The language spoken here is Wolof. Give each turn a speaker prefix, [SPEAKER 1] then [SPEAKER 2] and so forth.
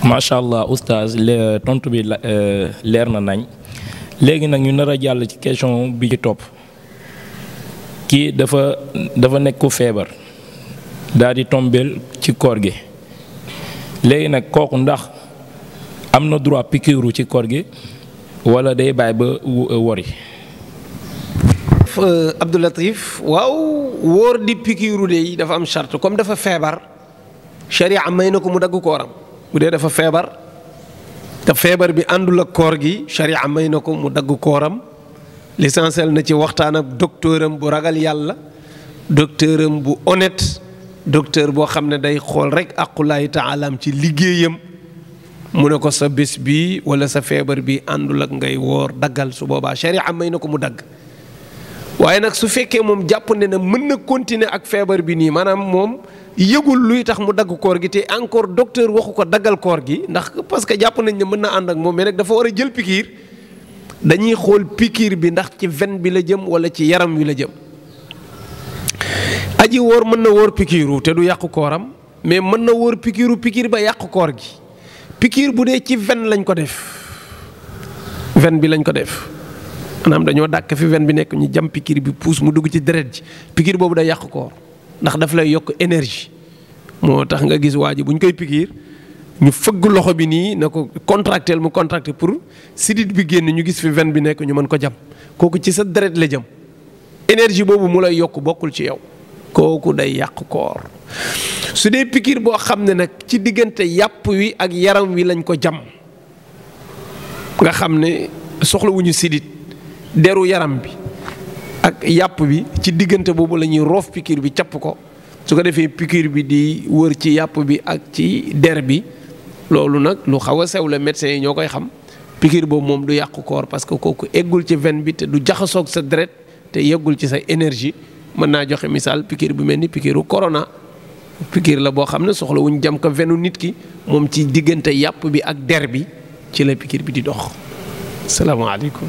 [SPEAKER 1] macha allah oustaz tontu bi leer na nañ léegi nag ñu nar a jàll ci question bi ci topp kii dafa nekk ku feebar daal di tombeel ci koor gi léegi nag kooku ndax am na droit pikiiru ci koor gi wala day bàyyi ba wori.
[SPEAKER 2] Abdou Latif waaw wóor di pikiiru de dafa am charte comme dafa feebar sharia may na ko mu dagg kooram bu dee dafa feebar te feebar bi àndul ak koor gi sharia may na ko mu dagg kooram l'essentiel na ci waxtaan ak docteuram bu ragal yàlla docteuram bu honnête docteur boo xam ne day xool rek aqullaahi taalaam ci liggéeyam mu ne ko sa bés bi wala sa feebar bi àndul ak ngay woor daggal su boobaa sharia may na ko mu dagg. waaye nag su fekkee moom jàpp ne na mën na continuer ak feebar bi nii maanaam moom yëgul luy tax mu dagg koor gi te encore docteur waxu ko daggal koor gi ndax parce que jàpp nañ ne mën na ànd ak moom mais nag dafa war a jël pikiir dañuy xool pikiir bi ndax ci veine bi la jëm wala ci yaram wi la jëm. aji wóor mën na wóor pikiiru te du yàqu kooram mais mën na wóor pikiir ba yàqu koor gi pikiir bu dee ci veine lañ ko def veine bi lañ ko def. maanaam dañoo dàkk fi veine bi nekk ñu jam pikiir bi puus mu dugg ci deret ji pikiir boobu day yàq koor ndax daf lay yokk énergie moo tax nga gis waa ji bu ñu koy pikiir ñu fëgg loxo bi nii na ko contractel mu contracté pour sidit bi génn ñu gis fi veine bi nekk ñu mën ko jam kooku ci sa deret la jëm énergie boobu mu lay yokk bokkul ci yow kooku day yàq koor su dee pikiir boo xam ne nag ci diggante yàpp wi ak yaram wi lañ ko jam nga xam ne soxlawuñu sidit deru yaram bi ak yàpp bi ci diggante boobu la ñuy roof pikiir bi capp ko su ko defee pikiir bi di wër ci yàpp bi ak ci der bi loolu nag lu xaw a sew la médecins yi ñoo koy xam pikiir boobu moom du yàqu koor parce que kooku eggul ci veine bi te du jaxasoog sa deret te yeggul ci sa énergie mën naa joxe misaal pikiir bu mel ni pikiiru corona pikiir la boo xam ne soxla wuñ jam ko venu nit ki moom ci diggante yàpp bi ak der bi ci la pikiir bi di dox. salaamaaleykum.